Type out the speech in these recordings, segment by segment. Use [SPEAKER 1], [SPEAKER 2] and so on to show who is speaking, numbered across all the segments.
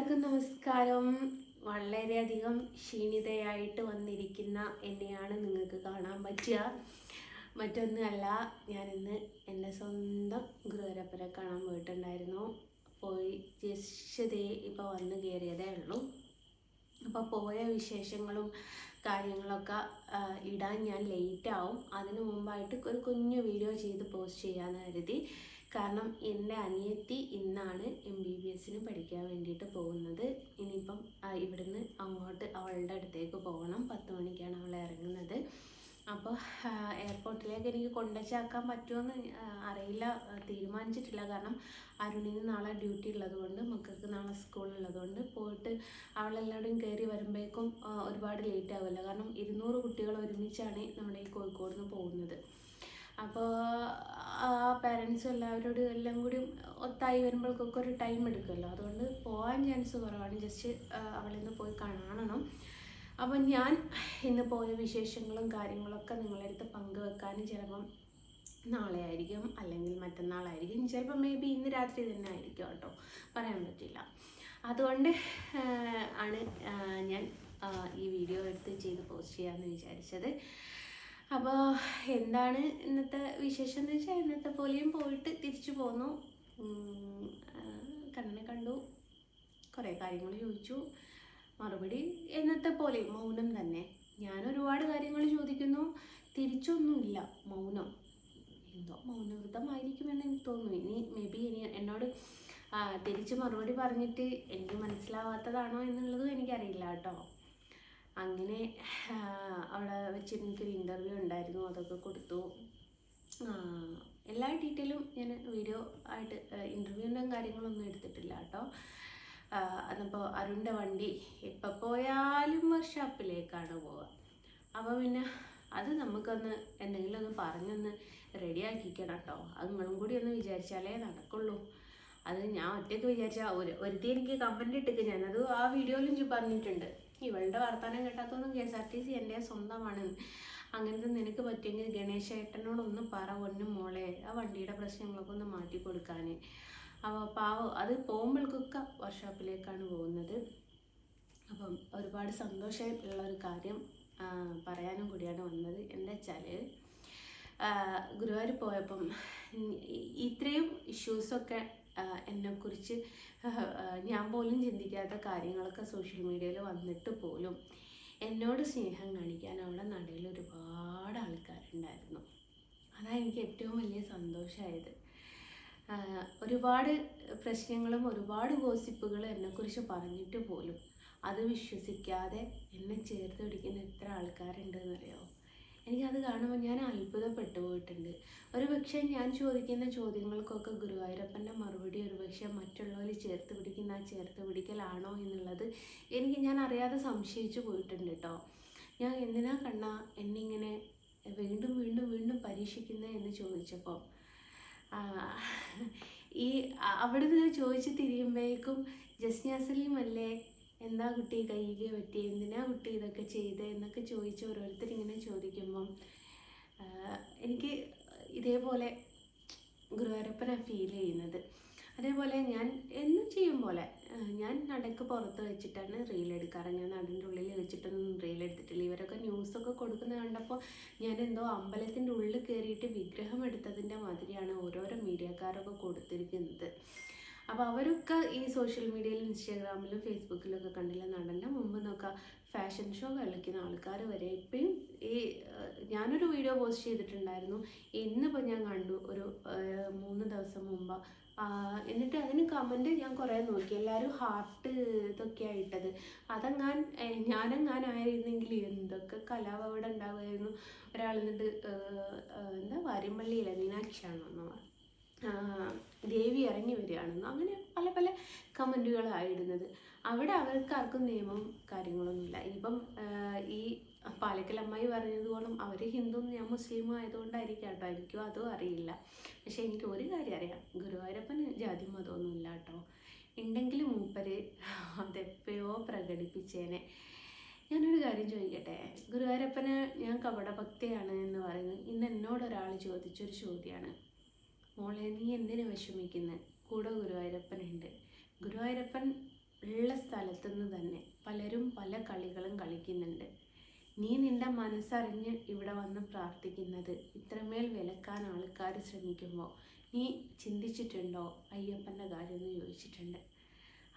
[SPEAKER 1] എല്ലാവർക്കും നമസ്കാരം. വളരെയധികം ക്ഷീണിതയായിട്ട് വന്നിരിക്കുന്ന എന്നെയാണ് നിങ്ങൾക്ക് കാണാൻ പറ്റുക. മറ്റൊന്നുമല്ല, ഞാനിന്ന് എൻ്റെ സ്വന്തം ഗുരുവായൂരപ്പനെ കാണാൻ പോയിട്ടുണ്ടായിരുന്നു. പോയി ജസ്റ്റ് ഇപ്പോൾ വന്ന് കയറിയതേ ഉള്ളൂ. അപ്പോൾ പോയ വിശേഷങ്ങളും കാര്യങ്ങളൊക്കെ ഇടാൻ ഞാൻ ലേറ്റാവും. അതിനു മുമ്പായിട്ട് ഒരു കുഞ്ഞു വീഡിയോ ചെയ്ത് പോസ്റ്റ് ചെയ്യാമെന്ന് കരുതി. കാരണം എൻ്റെ അനിയത്തി ഇന്നാണ് MBBS പഠിക്കാൻ വേണ്ടിയിട്ട് പോകുന്നത്. ഇനിയിപ്പം ഇവിടുന്ന് അങ്ങോട്ട് അവളുടെ അടുത്തേക്ക് പോകണം. 10 മണിക്കാണ് അവൾ ഇറങ്ങുന്നത്. അപ്പോൾ എയർപോർട്ടിലേക്ക് എനിക്ക് കൊണ്ടുവച്ചാക്കാൻ പറ്റുമെന്ന് അറിയില്ല, തീരുമാനിച്ചിട്ടില്ല. കാരണം അരുണിന് നാളെ ഡ്യൂട്ടി ഉള്ളതുകൊണ്ട്, മക്കൾക്ക് നാളെ സ്കൂളുള്ളതുകൊണ്ട് പോയിട്ട് അവളെല്ലാവരും കയറി വരുമ്പോഴേക്കും ഒരുപാട് ലേറ്റ് ആവില്ല. കാരണം 200 കുട്ടികൾ ഒരുമിച്ചാണ് നമ്മുടെ ഈ കോഴിക്കോട് നിന്ന് പോകുന്നത്. അപ്പോൾ പേരൻസും എല്ലാവരോടും എല്ലാം കൂടി ഒത്തായി വരുമ്പോഴേക്കൊക്കെ ഒരു ടൈം എടുക്കുമല്ലോ. അതുകൊണ്ട് പോകാൻ ചാൻസ് കുറവാണ്. ജസ്റ്റ് അവളിന്ന് പോയി കാണണം. അപ്പം ഞാൻ ഇന്ന് പോയ വിശേഷങ്ങളും കാര്യങ്ങളൊക്കെ നിങ്ങളുടെ അടുത്ത് പങ്കുവെക്കാനും ചിലപ്പം നാളെ ആയിരിക്കും, അല്ലെങ്കിൽ മറ്റന്നാളായിരിക്കും, ചിലപ്പോൾ മേ ബി ഇന്ന് രാത്രി തന്നെ ആയിരിക്കും കേട്ടോ, പറയാൻ പറ്റില്ല. അതുകൊണ്ട് ആണ് ഞാൻ ഈ വീഡിയോ എടുത്ത് ചെയ്ത് പോസ്റ്റ് ചെയ്യാമെന്ന് വിചാരിച്ചത്. അപ്പോൾ എന്താണ് ഇന്നത്തെ വിശേഷം എന്ന് വെച്ചാൽ, ഇന്നത്തെ പോലെയും പോയിട്ട് തിരിച്ചു പോന്നു. കണ്ണനെ കണ്ടു, കുറേ കാര്യങ്ങൾ ചോദിച്ചു. മറുപടി എന്നത്തെ പോലെ മൗനം തന്നെ. ഞാൻ ഒരുപാട് കാര്യങ്ങൾ ചോദിക്കുന്നു, തിരിച്ചൊന്നുമില്ല, മൗനം. എന്തോ മൗനവൃതമായിരിക്കുമെന്ന് എനിക്ക് തോന്നുന്നു. ഇനി മേ ബി എന്നോട് തിരിച്ച് മറുപടി പറഞ്ഞിട്ട് എനിക്ക് മനസ്സിലാവാത്തതാണോ എന്നുള്ളതും എനിക്കറിയില്ല കേട്ടോ. അങ്ങനെ അവിടെ വെച്ച് എനിക്കൊരു ഇൻ്റർവ്യൂ ഉണ്ടായിരുന്നു, അതൊക്കെ കൊടുത്തു. എല്ലാ ഡീറ്റെയിലും ഞാൻ വീഡിയോ ആയിട്ട്, ഇൻ്റർവ്യൂവിൻ്റെ കാര്യങ്ങളൊന്നും എടുത്തിട്ടില്ല കേട്ടോ. അതിപ്പോൾ അരുണിൻ്റെ വണ്ടി എപ്പോൾ പോയാലും വർക്ക്ഷോപ്പിലേക്കാണ് പോവുക. അപ്പോൾ പിന്നെ അത് നമുക്കൊന്ന് എന്തെങ്കിലും ഒന്ന് പറഞ്ഞൊന്ന് റെഡിയാക്കിക്കണം കേട്ടോ. അത് നിങ്ങളും കൂടി ഒന്ന് വിചാരിച്ചാലേ നടക്കുള്ളൂ. അത് ഞാൻ ഒറ്റയ്ക്ക് വിചാരിച്ചാൽ ഒരുത്തി എനിക്ക് കമൻറ്റ് ഇട്ടിട്ട്, ഞാനത് ആ വീഡിയോയിലും പറഞ്ഞിട്ടുണ്ട്, ഇവളുടെ വർത്തമാനം കേട്ടാത്തൊന്നും KSRTC എൻ്റെ സ്വന്തമാണ്. അങ്ങനത്തെ നിനക്ക് പറ്റിയെങ്കിൽ ഗണേശേട്ടനോടൊന്ന് പറ, ഒന്നും മോളെ ആ വണ്ടിയുടെ പ്രശ്നങ്ങളൊക്കെ ഒന്ന് മാറ്റി കൊടുക്കാൻ. അപ്പോൾ പാവം അത് പോകുമ്പോഴേക്കൊക്കെ വർക്ക്ഷോപ്പിലേക്കാണ് പോകുന്നത്. അപ്പം ഒരുപാട് സന്തോഷമുള്ള ഒരു കാര്യം പറയാനും കൂടിയാണ് വന്നത്. എന്താ വെച്ചാൽ, ഗുരുവായൂർ പോയപ്പം ഇത്രയും ഇഷ്യൂസൊക്കെ എന്നെക്കുറിച്ച് ഞാൻ പോലും ചിന്തിക്കാത്ത കാര്യങ്ങളൊക്കെ സോഷ്യൽ മീഡിയയിൽ വന്നിട്ട് പോലും എന്നോട് സ്നേഹം കാണിക്കാൻ അവിടെ നടയിൽ ഒരുപാട് ആൾക്കാരുണ്ടായിരുന്നു. അതാണ് എനിക്ക് ഏറ്റവും വലിയ സന്തോഷമായത്. ഒരുപാട് പ്രശ്നങ്ങളും ഒരുപാട് ഗോസിപ്പുകളും എന്നെക്കുറിച്ച് പറഞ്ഞിട്ട് പോലും അത് വിശ്വസിക്കാതെ എന്നെ ചേർത്ത് പിടിക്കുന്ന എത്ര ആൾക്കാരുണ്ടെന്നറിയാമോ? എനിക്കത് കാണുമ്പോൾ ഞാൻ അത്ഭുതപ്പെട്ടു പോയിട്ടുണ്ട്. ഒരു പക്ഷേ ഞാൻ ചോദിക്കുന്ന ചോദ്യങ്ങൾക്കൊക്കെ ഗുരുവായൂരപ്പൻ്റെ മറുപടി ഒരു പക്ഷേ മറ്റുള്ളവർ ചേർത്ത് പിടിക്കുന്ന ആ ചേർത്ത് പിടിക്കലാണോ എന്നുള്ളത് ഞാൻ അറിയാതെ സംശയിച്ചു പോയിട്ടുണ്ട് കേട്ടോ. ഞാൻ എന്തിനാ കണ്ണാ എന്നിങ്ങനെ വീണ്ടും വീണ്ടും വീണ്ടും പരീക്ഷിക്കുന്നത് എന്ന് ചോദിച്ചപ്പോൾ, ഈ അവിടുന്ന് ചോദിച്ച് തിരിയുമ്പോഴേക്കും ജസ്ന സലീം അല്ലേ, എന്താ കുട്ടി കൈകെ പറ്റി, എന്തിനാ കുട്ടി ഇതൊക്കെ ചെയ്ത് എന്നൊക്കെ ചോദിച്ച് ഓരോരുത്തരിങ്ങനെ ചോദിക്കുമ്പം എനിക്ക് ഇതേപോലെ ഗുരുവായൂരപ്പനെ ഫീൽ ചെയ്യുന്നത്. അതേപോലെ ഞാൻ എന്നും ചെയ്യും പോലെ ഞാൻ നടക്ക് പുറത്ത് വെച്ചിട്ടാണ് റീലെടുക്കാറ്. ഞാൻ നടൻ്റെ ഉള്ളിൽ വെച്ചിട്ടൊന്നും റീലെടുത്തിട്ടില്ല. ഇവരൊക്കെ ന്യൂസൊക്കെ കൊടുക്കുന്നത് കണ്ടപ്പോൾ ഞാൻ എന്തോ അമ്പലത്തിൻ്റെ ഉള്ളിൽ കയറിയിട്ട് വിഗ്രഹം എടുത്തതിൻ്റെ മാതിരിയാണ് ഓരോരോ മീഡിയക്കാരൊക്കെ കൊടുത്തിരിക്കുന്നത്. അപ്പോൾ അവരൊക്കെ ഈ സോഷ്യൽ മീഡിയയിൽ ഇൻസ്റ്റാഗ്രാമിലും ഫേസ്ബുക്കിലൊക്കെ കണ്ടില്ല, നടൻ്റെ മുമ്പ് നോക്കാം ഫാഷൻ ഷോ കളിക്കുന്ന ആൾക്കാർ വരെ ഇപ്പോഴും. ഞാനൊരു വീഡിയോ പോസ്റ്റ് ചെയ്തിട്ടുണ്ടായിരുന്നു, ഇന്നിപ്പോൾ ഞാൻ കണ്ടു ഒരു 3 ദിവസം മുമ്പ്. എന്നിട്ട് അതിന് കമൻറ്റ് ഞാൻ കുറേ നോക്കി, എല്ലാവരും ഹാർട്ട് ഇതൊക്കെയാണ് ഇട്ടത്. ഞാനെങ്ങാനായിരുന്നെങ്കിൽ എന്തൊക്കെ കലാപം അവിടെ ഉണ്ടാവുമായിരുന്നു. ഒരാൾ എന്നിട്ട് എന്താ വാര്യമ്പള്ളിയിലെ മീനാക്ഷിയാണോ ദേവി ഇറങ്ങി വരികയാണെന്നോ അങ്ങനെ പല പല കമൻറ്റുകളായിടുന്നത്. അവിടെ അവർക്ക് ആർക്കും നിയമം കാര്യങ്ങളൊന്നുമില്ല. ഇനിയിപ്പം ഈ പാലക്കൽ അമ്മായി പറഞ്ഞതുപോലും അവർ ഹിന്ദുവും ഞാൻ മുസ്ലിമും ആയതുകൊണ്ടായിരിക്കും കേട്ടോ, എനിക്കും അതും അറിയില്ല. പക്ഷേ എനിക്ക് ഒരു കാര്യം അറിയാം, ഗുരുവായൂരപ്പന് ജാതി മതമൊന്നുമില്ല കേട്ടോ. ഉണ്ടെങ്കിലും മൂപ്പര് അതെപ്പോഴോ പ്രകടിപ്പിച്ചേനെ. ഞാനൊരു കാര്യം ചോദിക്കട്ടെ, ഗുരുവായൂരപ്പന് ഞാൻ കപടഭക്തിയാണ് എന്ന് പറയുന്നത് ഇന്ന് എന്നോടൊരാൾ ചോദിച്ചൊരു ചോദ്യമാണ്. മോളെ നീ എന്തിനു വിഷമിക്കുന്നത്, കൂടെ ഗുരുവായൂരപ്പനുണ്ട്. ഗുരുവായൂരപ്പൻ ഉള്ള കളിക്കുന്നുണ്ട്. നീ നിൻ്റെ മനസ്സറിഞ്ഞ് ഇവിടെ വന്ന് പ്രാർത്ഥിക്കുന്നത് ഇത്രമേൽ വിലക്കാൻ ആൾക്കാർ ശ്രമിക്കുമ്പോൾ നീ ചിന്തിച്ചിട്ടുണ്ടോ അയ്യപ്പൻ്റെ കാര്യം എന്ന് ചോദിച്ചിട്ടുണ്ട്.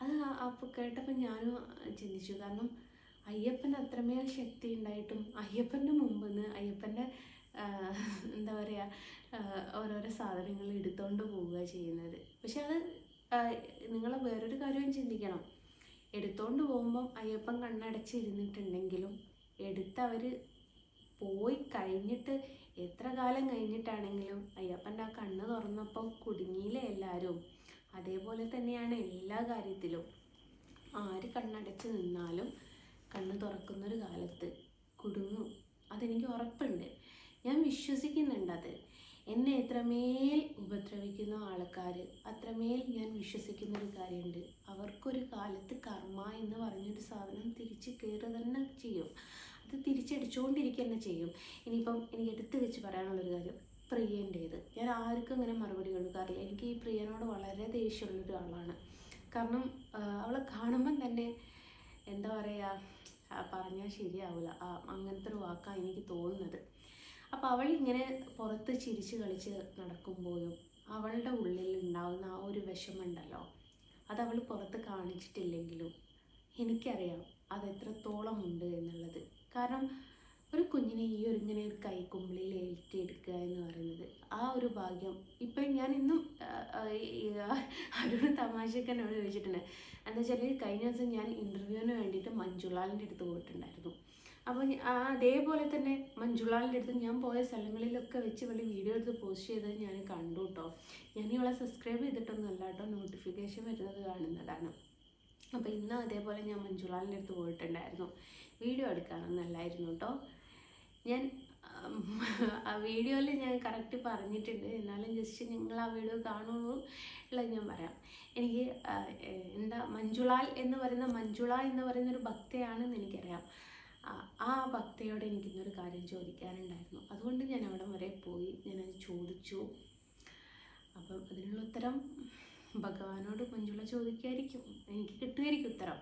[SPEAKER 1] അത് അപ്പോൾ കേട്ടപ്പോൾ ഞാനും ചിന്തിച്ചു. കാരണം അയ്യപ്പൻ അത്രമേൽ ശക്തി ഉണ്ടായിട്ടും അയ്യപ്പൻ്റെ മുമ്പെന്ന് അയ്യപ്പൻ്റെ എന്താ പറയുക ഓരോരോ സാധനങ്ങൾ എടുത്തുകൊണ്ട് പോവുക ചെയ്യുന്നത്. പക്ഷെ അത് നിങ്ങൾ വേറൊരു കാര്യവും ചിന്തിക്കണം. എടുത്തുകൊണ്ട് പോകുമ്പം അയ്യപ്പൻ കണ്ണടച്ചിരുന്നിട്ടുണ്ടെങ്കിലും എടുത്തവർ പോയി കഴിഞ്ഞിട്ട് എത്ര കാലം കഴിഞ്ഞിട്ടാണെങ്കിലും അയ്യപ്പൻ്റെ ആ കണ്ണ് തുറന്നപ്പോൾ കുടുങ്ങിയില്ലേ എല്ലാവരും. അതേപോലെ തന്നെയാണ് എല്ലാ കാര്യത്തിലും. ആര് കണ്ണടച്ച് നിന്നാലും കണ്ണ് തുറക്കുന്നൊരു കാലത്ത് കുടുങ്ങും. അതെനിക്ക് ഉറപ്പുണ്ട്. ഞാൻ വിശ്വസിക്കുന്നുണ്ട് അത്. എന്നെ എത്രമേൽ ഉപദ്രവിക്കുന്ന ആൾക്കാർ അത്രമേൽ ഞാൻ വിശ്വസിക്കുന്നൊരു കാര്യമുണ്ട്. അവർക്കൊരു കാലത്ത് കർമ്മ എന്ന് പറഞ്ഞൊരു സാധനം തിരിച്ച് കയറുക തന്നെ ചെയ്യും. അത് തിരിച്ചടിച്ചുകൊണ്ടിരിക്കുക തന്നെ ചെയ്യും. ഇനിയിപ്പം എനിക്ക് എടുത്തു വെച്ച് പറയാനുള്ളൊരു കാര്യം പ്രിയൻ്റേത്. ഞാൻ ആർക്കും അങ്ങനെ മറുപടി കൊടുക്കാറില്ല. എനിക്ക് ഈ പ്രിയനോട് വളരെ ദേഷ്യമുള്ളൊരു ആളാണ്. കാരണം അവളെ കാണുമ്പം തന്നെ എന്താ പറയുക, പറഞ്ഞാൽ ശരിയാവില്ല, അങ്ങനത്തെ ഒരു വാക്കാണ് എനിക്ക് തോന്നുന്നത്. അപ്പോൾ അവൾ ഇങ്ങനെ പുറത്ത് ചിരിച്ച് കളിച്ച് നടക്കുമ്പോഴും അവളുടെ ഉള്ളിൽ ഉണ്ടാകുന്ന ആ ഒരു വിഷമമുണ്ടല്ലോ, അതവൾ പുറത്ത് കാണിച്ചിട്ടില്ലെങ്കിലും എനിക്കറിയാം അത് എത്രത്തോളം ഉണ്ട് എന്നുള്ളത്. കാരണം ഒരു കുഞ്ഞിനെ ഈ ഒരു ഇങ്ങനെ ഒരു കൈക്കുമ്പിളിൽ ഏറ്റിയെടുക്കുക എന്ന് പറയുന്നത് ആ ഒരു ഭാഗ്യം. ഇപ്പം ഞാൻ ഇന്നും അവരോട് തമാശക്ക് എന്നോട് ചോദിച്ചിട്ടുണ്ട്. എന്താ വെച്ചാൽ കഴിഞ്ഞ ദിവസം ഞാൻ ഇൻ്റർവ്യൂവിന് വേണ്ടിയിട്ട് മഞ്ജുളാലിൻ്റെ അടുത്ത് പോയിട്ടുണ്ടായിരുന്നു. അപ്പോൾ അതേപോലെ തന്നെ മഞ്ജുളാലിൻ്റെ അടുത്ത് ഞാൻ പോയ സ്ഥലങ്ങളിലൊക്കെ വെച്ച് വലിയ വീഡിയോ എടുത്ത് പോസ്റ്റ് ചെയ്തത് ഞാൻ കണ്ടു കേട്ടോ. ഞാൻ ഇവളെ സബ്സ്ക്രൈബ് ചെയ്തിട്ടൊന്നും അല്ല കേട്ടോ, നോട്ടിഫിക്കേഷൻ വരുന്നത് കാണുന്നതാണ്. അപ്പോൾ ഇന്ന് അതേപോലെ ഞാൻ മഞ്ജുളാലിൻ്റെ അടുത്ത് പോയിട്ടുണ്ടായിരുന്നു. വീഡിയോ എടുക്കാനൊന്നല്ലായിരുന്നു കേട്ടോ. ഞാൻ ആ വീഡിയോയിൽ ഞാൻ കറക്റ്റ് പറഞ്ഞിട്ടുണ്ട്, എന്നാലും ജസ്റ്റ് നിങ്ങൾ ആ വീഡിയോ കാണുള്ളൂ ഉള്ളത് ഞാൻ പറയാം. എനിക്ക് മഞ്ജുള എന്ന് പറയുന്നൊരു ഭക്തയാണെന്ന് എനിക്കറിയാം. ആ ഭക്തയോട് എനിക്കിന്നൊരു കാര്യം ചോദിക്കാനുണ്ടായിരുന്നു. അതുകൊണ്ട് ഞാൻ അവിടെ വരെ പോയി ഞാനത് ചോദിച്ചു. അപ്പം അതിനുള്ള ഉത്തരം ഭഗവാനോട് മഞ്ജുള ചോദിക്കുമായിരിക്കും, എനിക്ക് കിട്ടുമായിരിക്കും ഉത്തരം.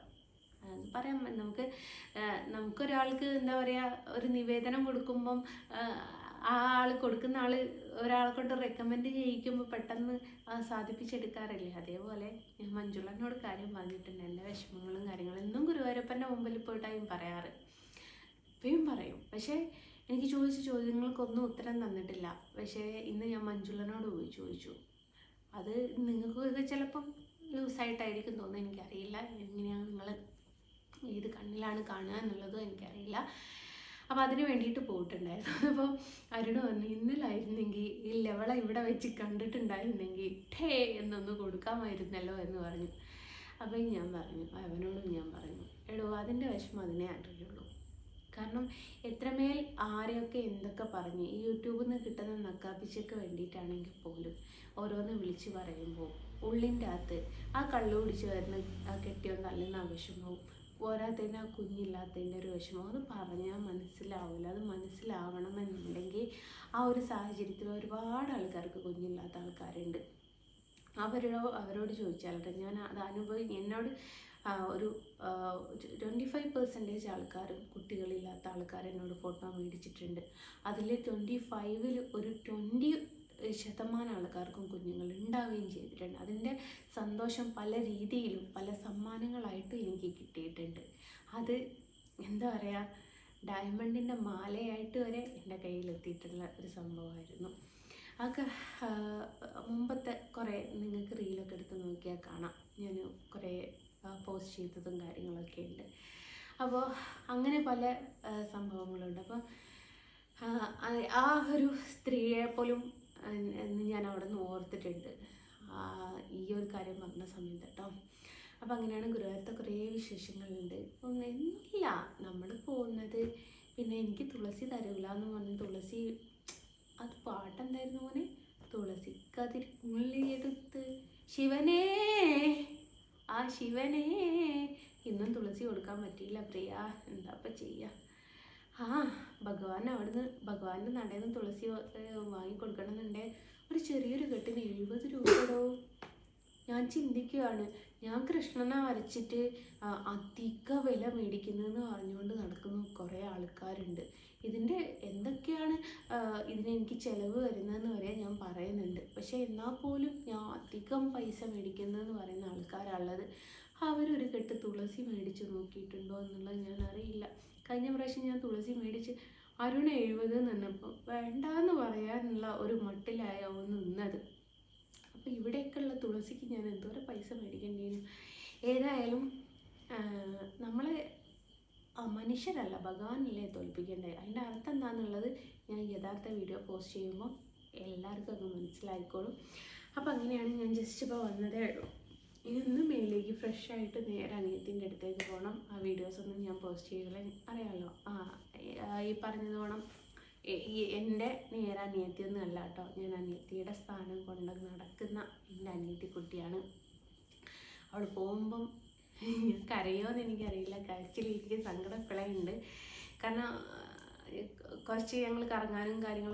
[SPEAKER 1] പറയാം. നമുക്കൊരാൾക്ക് എന്താ പറയുക, ഒരു നിവേദനം കൊടുക്കുമ്പം ആ ആൾ കൊടുക്കുന്ന ആൾ ഒരാളെ കൊണ്ട് റെക്കമെൻഡ് ചെയ്യിക്കുമ്പോൾ പെട്ടെന്ന് സാധിപ്പിച്ചെടുക്കാറില്ലേ, അതേപോലെ ഞാൻ മഞ്ജുളനോട് കാര്യം പറഞ്ഞിട്ടുണ്ട്. എൻ്റെ വിഷമങ്ങളും കാര്യങ്ങളും എന്നും ഗുരുവായൂരപ്പൻ്റെ മുമ്പിൽ പോയിട്ടായും പറയാറ്, ഇപ്പോഴും പറയും. പക്ഷേ എനിക്ക് ചോദിച്ച ചോദ്യങ്ങൾക്കൊന്നും ഉത്തരം തന്നിട്ടില്ല. പക്ഷേ ഇന്ന് ഞാൻ മഞ്ജുളനോട് പോയി ചോദിച്ചു. അത് നിങ്ങൾക്ക് ചിലപ്പം ലൂസായിട്ടായിരിക്കും തോന്നുന്നത്, എനിക്കറിയില്ല. എങ്ങനെയാണ് നിങ്ങൾ ഏത് കണ്ണിലാണ് കാണുക എന്നുള്ളതും എനിക്കറിയില്ല. അപ്പോൾ അതിന് വേണ്ടിയിട്ട് പോയിട്ടുണ്ടായിരുന്നു. അപ്പോൾ അരുണ് പറഞ്ഞു, ഇന്നലായിരുന്നെങ്കിൽ ഈ ലെവളെ ഇവിടെ വെച്ച് കണ്ടിട്ടുണ്ടായിരുന്നെങ്കിൽ ടേ എന്നൊന്ന് കൊടുക്കാമായിരുന്നല്ലോ എന്ന് പറഞ്ഞു. അപ്പോൾ അവനോടും ഞാൻ പറഞ്ഞു, എടോ അതിൻ്റെ വിഷമം അതിനെ അറിയുള്ളൂ. കാരണം എത്രമേൽ ആരെയൊക്കെ എന്തൊക്കെ പറഞ്ഞ് ഈ യൂട്യൂബിൽ നിന്ന് കിട്ടുന്ന നക്കാപ്പിച്ചയ്ക്ക് വേണ്ടിയിട്ടാണെങ്കിൽ പോലും ഓരോന്ന് വിളിച്ച് പറയുമ്പോൾ ഉള്ളിൻ്റെ അകത്ത് ആ കള്ളു കുടിച്ച് വരുന്ന ആ കെട്ടിയോ തള്ളുന്ന ആ വിഷമവും പോരാത്തതിന് ആ കുഞ്ഞില്ലാത്തതിൻ്റെ ഒരു വിഷമവും അത് പറഞ്ഞാൽ മനസ്സിലാവില്ല. അത് മനസ്സിലാവണമെന്നുണ്ടെങ്കിൽ ആ ഒരു സാഹചര്യത്തിൽ ഒരുപാട് ആൾക്കാർക്ക് കുഞ്ഞില്ലാത്ത ആൾക്കാരുണ്ട്. അവരോട് ചോദിച്ചാൽ ഞാൻ അത് എന്നോട് ഒരു 25% ആൾക്കാരും കുട്ടികളില്ലാത്ത ആൾക്കാർ എന്നോട് ഫോട്ടോ മേടിച്ചിട്ടുണ്ട്. അതിൽ 25-ൽ ഒരു 20% ആൾക്കാർക്കും കുഞ്ഞുങ്ങൾ ഉണ്ടാവുകയും ചെയ്തിട്ടുണ്ട്. അതിൻ്റെ സന്തോഷം പല രീതിയിലും പല സമ്മാനങ്ങളായിട്ടും എനിക്ക് കിട്ടിയിട്ടുണ്ട്. അത് എന്താ പറയുക, ഡയമണ്ടിൻ്റെ മാലയായിട്ട് വരെ എൻ്റെ കയ്യിലെത്തിയിട്ടുള്ള ഒരു സംഭവമായിരുന്നു. അതൊക്കെ മുമ്പത്തെ കുറേ നിങ്ങൾക്ക് റീലൊക്കെ എടുത്ത് നോക്കിയാൽ കാണാം. ഞാൻ കുറേ പോസ്റ്റ് ചെയ്തതും കാര്യങ്ങളൊക്കെ ഉണ്ട്. അപ്പോൾ അങ്ങനെ പല സംഭവങ്ങളുണ്ട്. അപ്പോൾ ആ ഒരു സ്ത്രീയെ പോലും ഞാൻ അവിടെ നിന്ന് ഓർത്തിട്ടുണ്ട് ഈ ഒരു കാര്യം പറഞ്ഞ സമയത്ത് കേട്ടോ. അപ്പോൾ അങ്ങനെയാണ് ഗുരുവായൂരത്തെ കുറേ വിശേഷങ്ങളുണ്ട്. ഒന്നുമില്ല, നമ്മൾ പോകുന്നത്. പിന്നെ എനിക്ക് തുളസി തരൂല എന്ന് പറഞ്ഞ് തുളസി, അത് പാട്ടെന്തായിരുന്നു മോനെ, തുളസിക്കതിർ ഉള്ളിയെടുത്ത് ശിവനേ, ആ ശിവനേ. ഇന്നും തുളസി കൊടുക്കാൻ പറ്റിയില്ല പ്രിയ, എന്താപ്പം ചെയ്യുക. ഭഗവാന്റെ നടയിൽ നിന്ന് തുളസി വാങ്ങിക്കൊടുക്കണമെന്നുണ്ടെങ്കിൽ ഒരു ചെറിയൊരു കെട്ടിന് 70 രൂപയോ. ഞാൻ ചിന്തിക്കുകയാണ്, ഞാൻ കൃഷ്ണനെ വരച്ചിട്ട് അധിക വില മേടിക്കുന്നതെന്ന് പറഞ്ഞുകൊണ്ട് നടക്കുന്ന കുറേ ആൾക്കാരുണ്ട്. ഇതിൻ്റെ എന്തൊക്കെയാണ് ഇതിനെനിക്ക് ചിലവ് വരുന്നതെന്ന് വരെ ഞാൻ പറയുന്നുണ്ട്. പക്ഷേ എന്നാൽ പോലും ഞാൻ അധികം പൈസ മേടിക്കുന്നതെന്ന് പറയുന്ന ആൾക്കാരുള്ളത്. അവരൊരു കെട്ട് തുളസി മേടിച്ച് നോക്കിയിട്ടുണ്ടോ എന്നുള്ളത് ഞാൻ അറിയില്ല. കഴിഞ്ഞ പ്രാവശ്യം ഞാൻ തുളസി മേടിച്ച് അരുണ 70 നിന്നപ്പോൾ വേണ്ടാന്ന് പറയാനുള്ള ഒരു മട്ടിലായാവും നിന്നത്. അപ്പോൾ ഇവിടെയൊക്കെയുള്ള തുളസിക്ക് ഞാൻ എന്തോരം പൈസ മേടിക്കേണ്ടിയിരുന്നു. ഏതായാലും നമ്മൾ മനുഷ്യരല്ല ഭഗവാനല്ലേ തോൽപ്പിക്കേണ്ടത്. അതിൻ്റെ അർത്ഥം എന്താണെന്നുള്ളത് ഞാൻ യഥാർത്ഥ വീഡിയോ പോസ്റ്റ് ചെയ്യുമ്പോൾ എല്ലാവർക്കും അത് മനസ്സിലായിക്കോളും. അപ്പോൾ അങ്ങനെയാണ് ഞാൻ ജസ്റ്റ് ഇപ്പോൾ വന്നതേ ഉള്ളൂ. ഇന്ന് മേലേക്ക് ഫ്രഷായിട്ട് നേരെ അനിയത്തിൻ്റെ അടുത്തേക്ക് പോകണം. ആ വീഡിയോസൊന്നും ഞാൻ പോസ്റ്റ് ചെയ്യില്ല, അറിയാമല്ലോ. ഈ പറഞ്ഞതോണം എൻ്റെ നേരെ അനിയത്തിയൊന്നും അല്ല കേട്ടോ. ഞാൻ അനിയത്തിയുടെ സ്ഥാനം കൊണ്ട് നടക്കുന്ന എൻ്റെ അനിയത്തി കുട്ടിയാണ്. അവൾ പോകുമ്പം കരയോന്ന് എനിക്കറിയില്ല. കരച്ചിൽ എനിക്ക് സങ്കടപ്പെടലുണ്ട്. കാരണം കുറച്ച് ഞങ്ങൾ കറങ്ങാനും കാര്യങ്ങളും